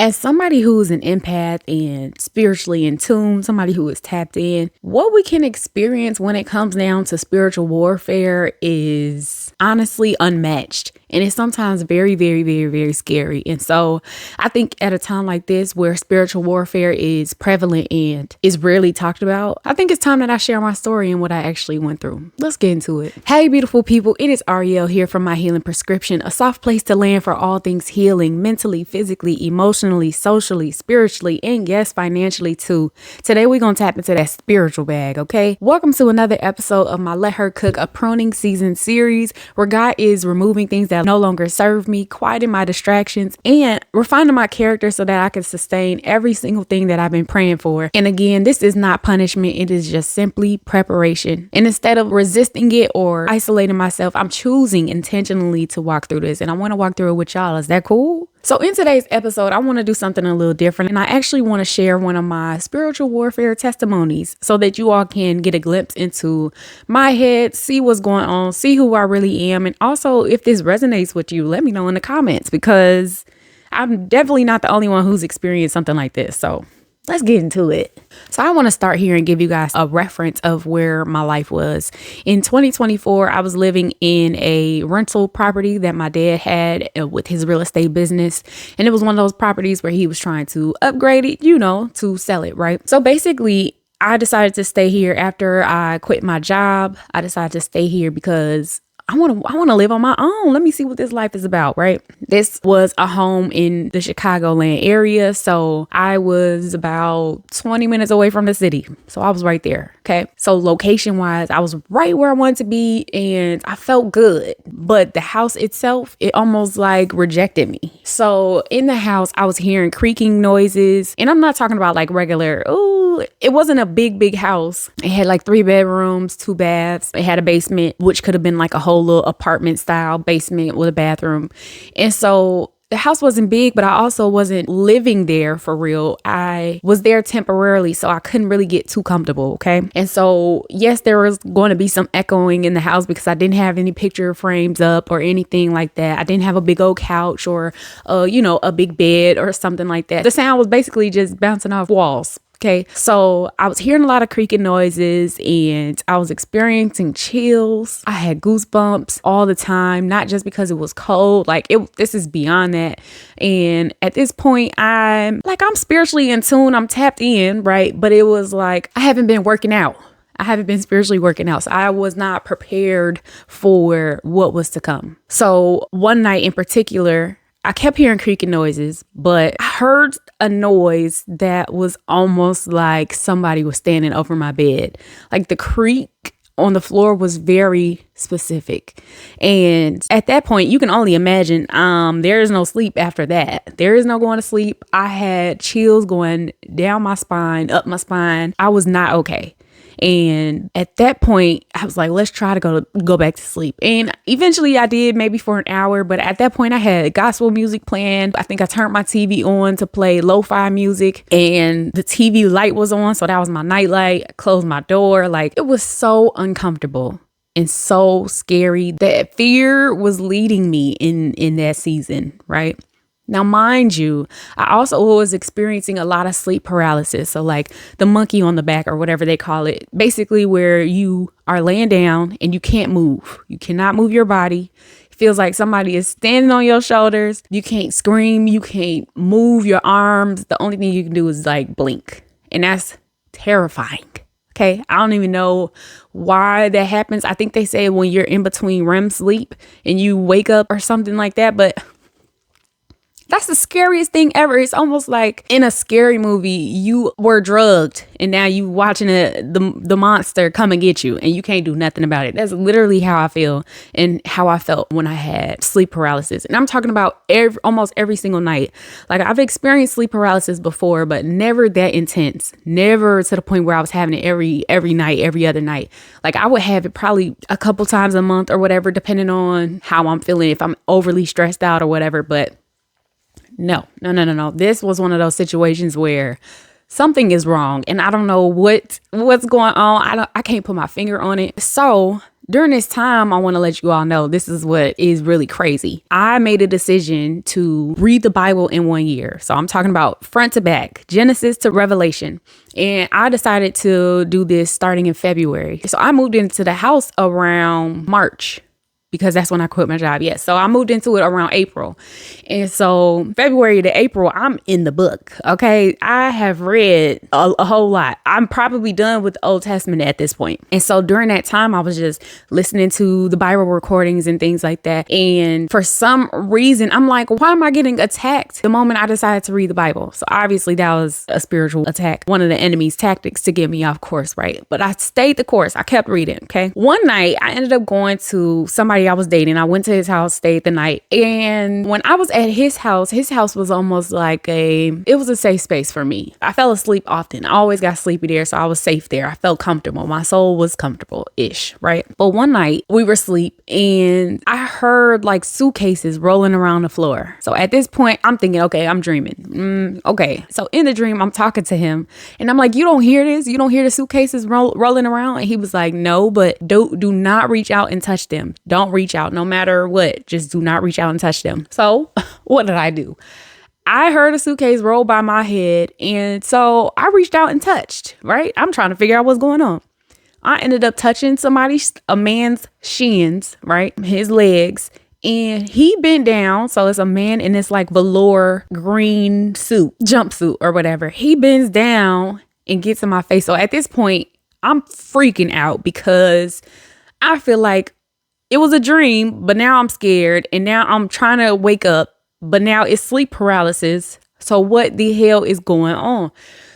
As somebody who's an empath and spiritually in tune, somebody who is tapped in, what we can experience when it comes down to spiritual warfare is honestly unmatched. And it's sometimes very, very, very, very scary. And so I think at a time like this where spiritual warfare is prevalent and is rarely talked about, I think it's time that I share my story and what I actually went through. Let's get into it. Hey, beautiful people. It is Ariel here from My Healing Prescription, a soft place to land for all things healing, mentally, physically, emotionally, socially, spiritually, and yes, financially too. Today, we're going to tap into that spiritual bag, okay? Welcome to another episode of my Let Her Cook a Pruning season series, where God is removing things that no longer serve me, quieting my distractions, and refining my character so that I can sustain every single thing that I've been praying for. And again, this is not punishment. It is just simply preparation. And instead of resisting it or isolating myself, I'm choosing intentionally to walk through this. And I want to walk through it with y'all. Is that cool? So in today's episode, I want to do something a little different. And I actually want to share one of my spiritual warfare testimonies so that you all can get a glimpse into my head, see what's going on, see who I really am. And also, if this resonates with you, let me know in the comments, because I'm definitely not the only one who's experienced something like this. So let's get into it. So I want to start here and give you guys a reference of where my life was. In 2024, I was living in a rental property that my dad had with his real estate business. And it was one of those properties where he was trying to upgrade it, to sell it, right? So basically, I decided to stay here after I quit my job. I decided to stay here because I want to live on my own. Let me see what this life is about, right? This was a home in the Chicagoland area. So I was about 20 minutes away from the city. So I was right there. Okay. So location wise, I was right where I wanted to be and I felt good. But the house itself, it almost like rejected me. So in the house, I was hearing creaking noises, and I'm not talking about like regular, it wasn't a big house. It had like 3 bedrooms, 2 baths. It had a basement, which could have been like a whole little apartment style basement with a bathroom. And so the house wasn't big, but I also wasn't living there for real. I was there temporarily, so I couldn't really get too comfortable. Okay. And so, yes, there was going to be some echoing in the house because I didn't have any picture frames up or anything like that. I didn't have a big old couch or, a big bed or something like that. The sound was basically just bouncing off walls. Okay, so I was hearing a lot of creaking noises and I was experiencing chills. I had goosebumps all the time, not just because it was cold. This is beyond that. And at this point, I'm spiritually in tune. I'm tapped in, right? But it was like I haven't been working out. I haven't been spiritually working out. So I was not prepared for what was to come. So one night in particular, I kept hearing creaking noises, but I heard a noise that was almost like somebody was standing over my bed. Like the creak on the floor was very specific. And at that point, you can only imagine, there is no sleep after that. There is no going to sleep. I had chills going down my spine, up my spine. I was not okay. And at that point, I was like, let's try to go back to sleep. And eventually I did, maybe for an hour. But at that point, I had gospel music playing. I think I turned my TV on to play lo-fi music, and the TV light was on. So that was my night light. I closed my door. It was so uncomfortable and so scary that fear was leading me in that season, right? Now, mind you, I also was experiencing a lot of sleep paralysis. So like the monkey on the back or whatever they call it, basically where you are laying down and you can't move. You cannot move your body. It feels like somebody is standing on your shoulders. You can't scream. You can't move your arms. The only thing you can do is blink. And that's terrifying. Okay. I don't even know why that happens. I think they say when you're in between REM sleep and you wake up or something like that. But that's the scariest thing ever. It's almost like in a scary movie, you were drugged and now you watching the monster come and get you and you can't do nothing about it. That's literally how I feel and how I felt when I had sleep paralysis. And I'm talking about almost every single night. Like I've experienced sleep paralysis before, but never that intense. Never to the point where I was having it every night, every other night. Like I would have it probably a couple times a month or whatever, depending on how I'm feeling, if I'm overly stressed out or whatever. But No. This was one of those situations where something is wrong and I don't know what's going on. I can't put my finger on it. So During this time, I want to let you all know this is what is really crazy. I made a decision to read the Bible in 1 year. So I'm talking about front to back, Genesis to Revelation. And I decided to do this starting in February. So I moved into the house around March, because that's when I quit my job. Yes. So I moved into it around April. And so February to April, I'm in the book. Okay. I have read a whole lot. I'm probably done with the Old Testament at this point. And so during that time, I was just listening to the Bible recordings and things like that. And for some reason, I'm like, why am I getting attacked the moment I decided to read the Bible? So obviously that was a spiritual attack. One of the enemy's tactics to get me off course, right? But I stayed the course. I kept reading. Okay. One night I ended up going to somebody I was dating. I went to his house, stayed the night. And when I was at his house was almost like it was a safe space for me. I fell asleep often. I always got sleepy there. So I was safe there. I felt comfortable. My soul was comfortable-ish, right? But one night we were asleep and I heard like suitcases rolling around the floor. So at this point, I'm thinking, okay, I'm dreaming. Okay. So in the dream, I'm talking to him and I'm like, you don't hear this? You don't hear the suitcases rolling around? And he was like, no, but do not reach out and touch them. Don't reach out no matter what. Just do not reach out and touch them. So what did I do? I heard a suitcase roll by my head. And so I reached out and touched, right? I'm trying to figure out what's going on. I ended up touching a man's shins, right? His legs. And he bent down. So it's a man in this like velour green suit, jumpsuit or whatever. He bends down and gets in my face. So at this point, I'm freaking out because I feel like it was a dream, but now I'm scared. And now I'm trying to wake up, but now it's sleep paralysis. So what the hell is going on?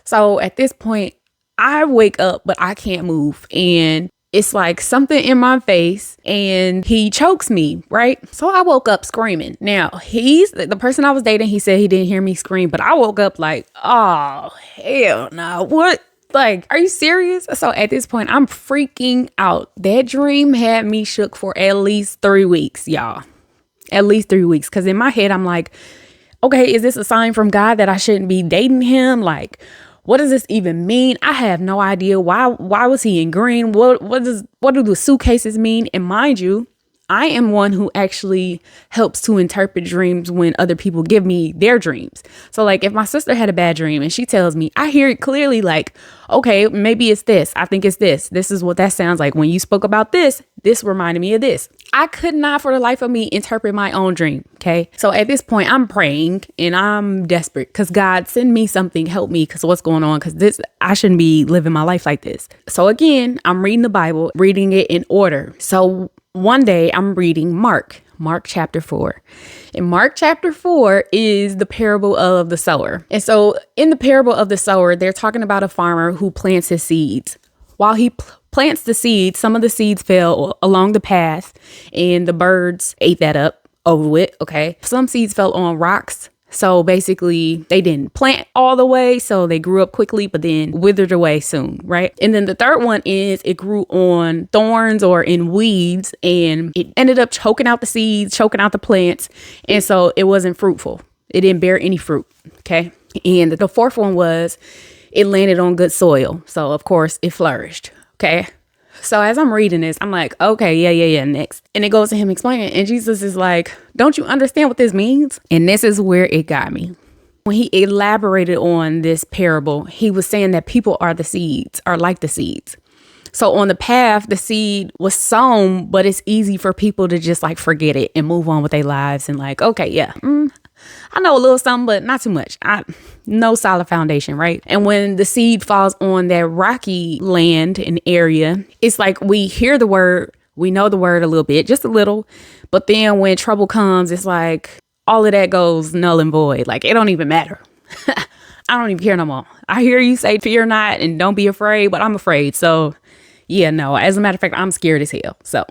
So at this point, I wake up, but I can't move. And it's like something in my face and he chokes me, right? So I woke up screaming. Now, the person I was dating, he said he didn't hear me scream, but I woke up like, oh, hell no. What? Like, are you serious? So at this point, I'm freaking out. That dream had me shook for at least 3 weeks, y'all. At least 3 weeks. Because in my head, I'm like, okay, is this a sign from God that I shouldn't be dating him? Like, what does this even mean? I have no idea. Why was he in green? What do the suitcases mean? And mind you, I am one who actually helps to interpret dreams when other people give me their dreams. So like if my sister had a bad dream and she tells me, I hear it clearly like, okay, maybe it's this. I think it's this. This is what that sounds like. When you spoke about this reminded me of this. I could not for the life of me interpret my own dream. Okay. So at this point I'm praying and I'm desperate because God, send me something, help me, because what's going on? Because I shouldn't be living my life like this. So again, I'm reading the Bible, reading it in order. So one day I'm reading Mark chapter 4. And Mark chapter 4 is the parable of the sower. And so in the parable of the sower, they're talking about a farmer who plants his seeds. While he plants the seeds, some of the seeds fell along the path and the birds ate that up over with. Okay. Some seeds fell on rocks. So basically they didn't plant all the way. So they grew up quickly, but then withered away soon. Right. And then the third one is it grew on thorns or in weeds and it ended up choking out the seeds, choking out the plants. And so it wasn't fruitful. It didn't bear any fruit. Okay. And the fourth one was it landed on good soil. So of course it flourished. Okay. So as I'm reading this, I'm like, okay, yeah, next. And it goes to him explaining. And Jesus is like, don't you understand what this means? And this is where it got me. When he elaborated on this parable, he was saying that people are like the seeds. So on the path, the seed was sown, but it's easy for people to just like forget it and move on with their lives and like, okay, yeah, I know a little something, but not too much. No solid foundation, right? And when the seed falls on that rocky land and area, it's like we hear the word, we know the word a little bit, just a little. But then when trouble comes, it's like all of that goes null and void. Like it don't even matter. I don't even care no more. I hear you say fear not and don't be afraid, but I'm afraid. So yeah, no, as a matter of fact, I'm scared as hell. So,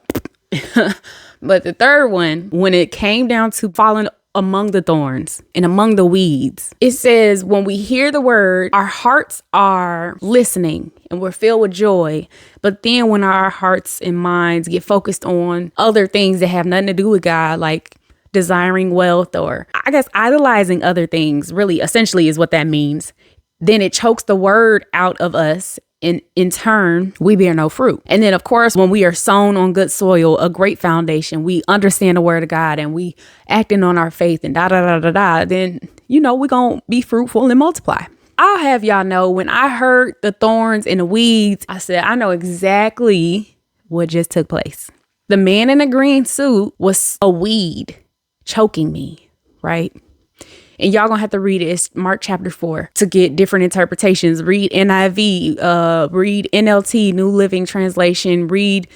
but the third one, when it came down to falling among the thorns and among the weeds, it says when we hear the word, our hearts are listening and we're filled with joy. But then when our hearts and minds get focused on other things that have nothing to do with God, like desiring wealth or I guess idolizing other things, really essentially is what that means. Then it chokes the word out of us and in turn, we bear no fruit. And then, of course, when we are sown on good soil, a great foundation, we understand the word of God and we acting on our faith and then, we're going to be fruitful and multiply. I'll have y'all know, when I heard the thorns and the weeds, I said, I know exactly what just took place. The man in the green suit was a weed choking me, right? And y'all gonna have to read it. It's Mark chapter 4 to get different interpretations. Read NIV, read NLT, New Living Translation, read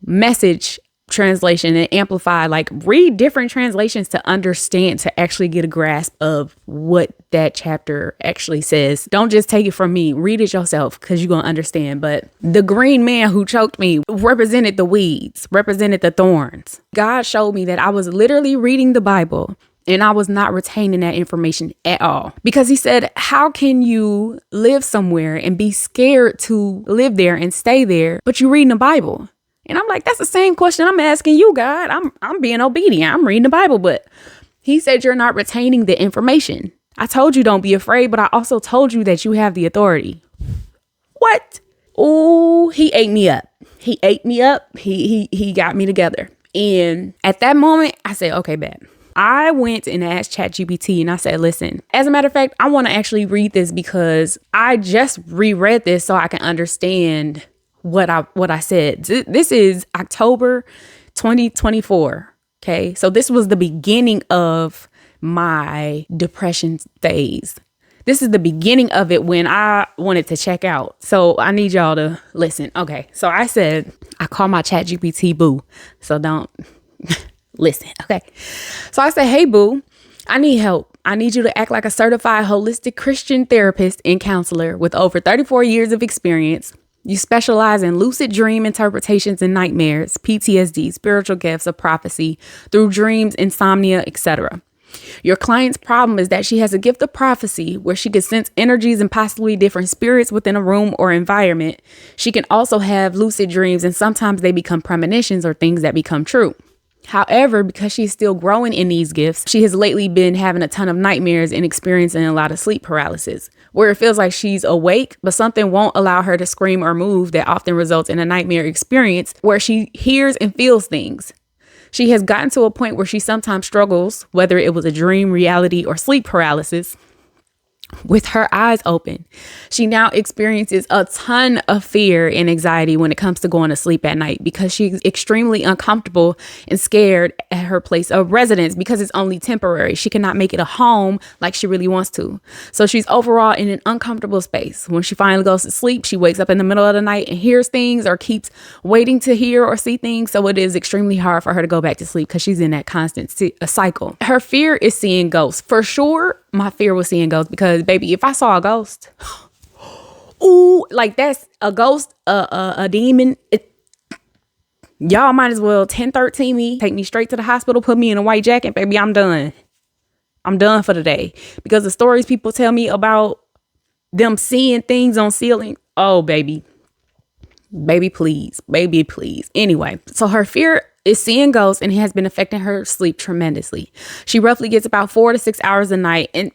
Message Translation and Amplify. Like, read different translations to understand, to actually get a grasp of what that chapter actually says. Don't just take it from me. Read it yourself, because you're gonna understand. But the green man who choked me represented the weeds, represented the thorns. God showed me that I was literally reading the Bible and I was not retaining that information at all, because he said, how can you live somewhere and be scared to live there and stay there, but you reading the Bible? And I'm like, that's the same question I'm asking you, God. I'm being obedient. I'm reading the Bible, but he said, you're not retaining the information. I told you don't be afraid, but I also told you that you have the authority. What? Oh, he ate me up. He ate me up. He got me together. And at that moment, I said, okay, bet. I went and asked ChatGPT and I said, listen, as a matter of fact, I want to actually read this because I just reread this so I can understand what I said. This is October 2024. Okay. So this was the beginning of my depression phase. This is the beginning of it when I wanted to check out. So I need y'all to listen. Okay. So I said, I call my ChatGPT boo. So don't listen. Okay. So I said, hey, boo, I need help. I need you to act like a certified holistic Christian therapist and counselor with over 34 years of experience. You specialize in lucid dream interpretations and nightmares, PTSD, spiritual gifts of prophecy through dreams, insomnia, etc. Your client's problem is that she has a gift of prophecy where she can sense energies and possibly different spirits within a room or environment. She can also have lucid dreams, and sometimes they become premonitions or things that become true. However, because she's still growing in these gifts, she has lately been having a ton of nightmares and experiencing a lot of sleep paralysis, where it feels like she's awake, but something won't allow her to scream or move. That often results in a nightmare experience where she hears and feels things. She has gotten to a point where she sometimes struggles, whether it was a dream, reality, or sleep paralysis, with her eyes open. She now experiences a ton of fear and anxiety when it comes to going to sleep at night because she's extremely uncomfortable and scared at her place of residence because it's only temporary. She cannot make it a home like she really wants to. So she's overall in an uncomfortable space. When she finally goes to sleep, she wakes up in the middle of the night and hears things or keeps waiting to hear or see things. So it is extremely hard for her to go back to sleep because she's in that constant cycle. Her fear is seeing ghosts. For sure, my fear was seeing ghosts because, baby, if I saw a ghost, ooh, like that's a ghost, a demon. Y'all might as well 1013 me, take me straight to the hospital, put me in a white jacket, baby. I'm done. I'm done for the day, because the stories people tell me about them seeing things on ceiling. Oh, baby, please. Anyway, so her fear is seeing ghosts, and it has been affecting her sleep tremendously. She roughly gets about 4 to 6 hours a night, and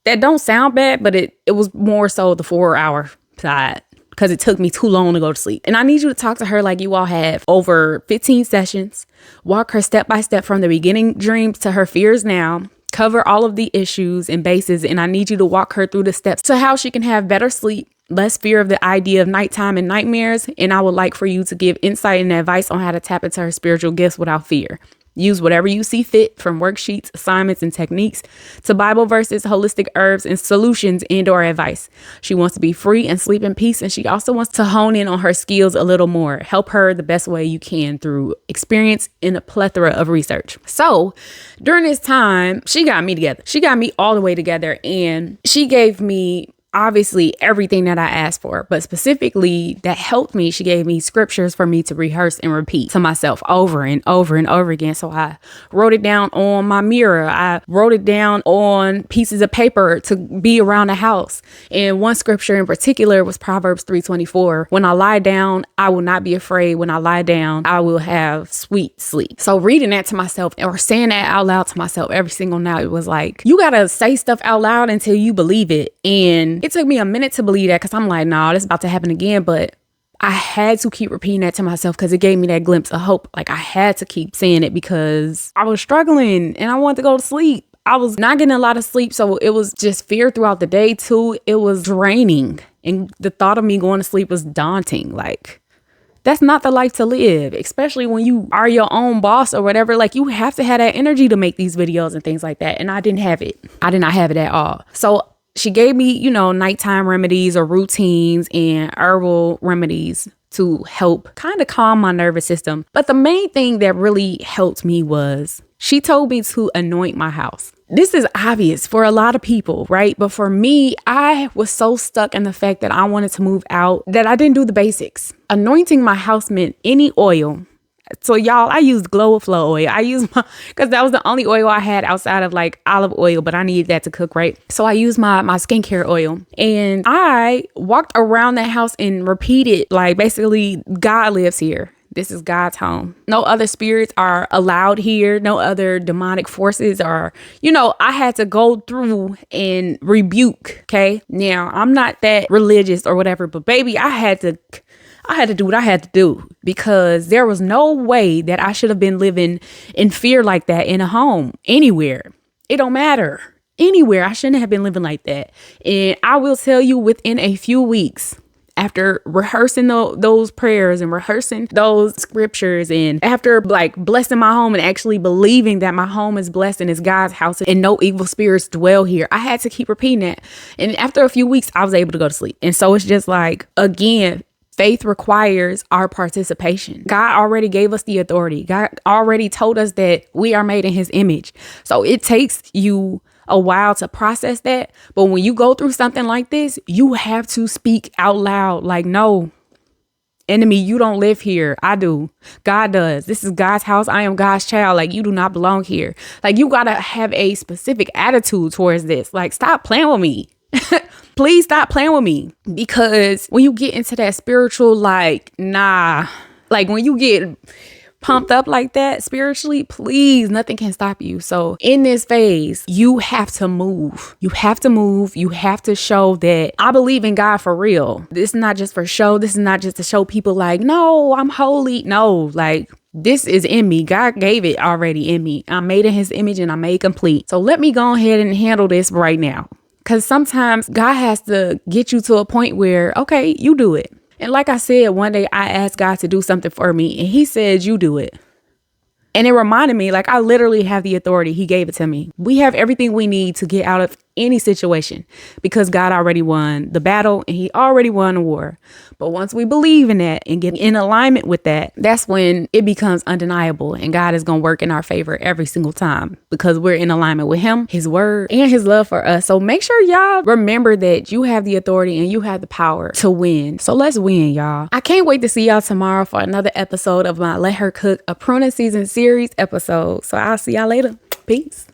that don't sound bad, but it was more so the 4-hour side because it took me too long to go to sleep. And I need you to talk to her like you all have over 15 sessions. Walk her step by step from the beginning dreams to her fears now. Cover all of the issues and bases, and I need you to walk her through the steps to how she can have better sleep, less fear of the idea of nighttime and nightmares. And I would like for you to give insight and advice on how to tap into her spiritual gifts without fear. Use whatever you see fit, from worksheets, assignments, and techniques to Bible verses, holistic herbs, and solutions and/or advice. She wants to be free and sleep in peace, and she also wants to hone in on her skills a little more. Help her the best way you can through experience and a plethora of research. So during this time, she got me together. She got me all the way together, and she gave me obviously everything that I asked for, but specifically that helped me. She gave me scriptures for me to rehearse and repeat to myself over and over and over again. So I wrote it down on my mirror. I wrote it down on pieces of paper to be around the house. And one scripture in particular was Proverbs 3:24. When I lie down, I will not be afraid. When I lie down, I will have sweet sleep. So reading that to myself or saying that out loud to myself every single night, it was like, you got to say stuff out loud until you believe it. And And it took me a minute to believe that because I'm like, nah, this is about to happen again. But I had to keep repeating that to myself because it gave me that glimpse of hope. Like I had to keep saying it because I was struggling and I wanted to go to sleep. I was not getting a lot of sleep. So it was just fear throughout the day too. It was draining. And the thought of me going to sleep was daunting. Like, that's not the life to live, especially when you are your own boss or whatever. Like, you have to have that energy to make these videos and things like that. And I didn't have it. I did not have it at all. So she gave me, you know, nighttime remedies or routines and herbal remedies to help kind of calm my nervous system. But the main thing that really helped me was she told me to anoint my house. This is obvious for a lot of people, right? But for me, I was so stuck in the fact that I wanted to move out that I didn't do the basics. Anointing my house meant any oil. So y'all, I used Glow Flow oil. Because that was the only oil I had outside of like olive oil, but I needed that to cook, right? So I used my skincare oil and I walked around that house and repeated, like, basically, God lives here. This is God's home. No other spirits are allowed here. No other demonic forces are, you know, I had to go through and rebuke. Okay. Now I'm not that religious or whatever, but baby, I had to do what I had to do because there was no way that I should have been living in fear like that in a home anywhere. It don't matter. Anywhere. I shouldn't have been living like that. And I will tell you, within a few weeks, after rehearsing those prayers and rehearsing those scriptures and after like blessing my home and actually believing that my home is blessed and it's God's house and no evil spirits dwell here, I had to keep repeating that. And after a few weeks, I was able to go to sleep. And so it's just like, again, faith requires our participation. God already gave us the authority. God already told us that we are made in his image. So it takes you a while to process that. But when you go through something like this, you have to speak out loud. Like, no, enemy, you don't live here. I do. God does. This is God's house. I am God's child. Like, you do not belong here. Like, you got to have a specific attitude towards this. Like, stop playing with me. Please stop playing with me. Because when you get into that spiritual, like, nah, like when you get pumped up like that spiritually, please, nothing can stop you. So in this phase, you have to move. You have to move. You have to show that I believe in God for real. This is not just for show. This is not just to show people like, no, I'm holy. No, like, this is in me. God gave it already in me. I'm made in his image and I'm made complete. So let me go ahead and handle this right now. Because sometimes God has to get you to a point where, okay, you do it. And like I said, one day I asked God to do something for me and he said, you do it. And it reminded me, like, I literally have the authority. He gave it to me. We have everything we need to get out of any situation because God already won the battle and he already won the war. But once we believe in that and get in alignment with that, that's when it becomes undeniable and God is going to work in our favor every single time because we're in alignment with him, his word, and his love for us. So make sure y'all remember that you have the authority and you have the power to win. So let's win, y'all. I can't wait to see y'all tomorrow for another episode of my Let Her Cook, a Pruning season series episode. So I'll see y'all later. Peace.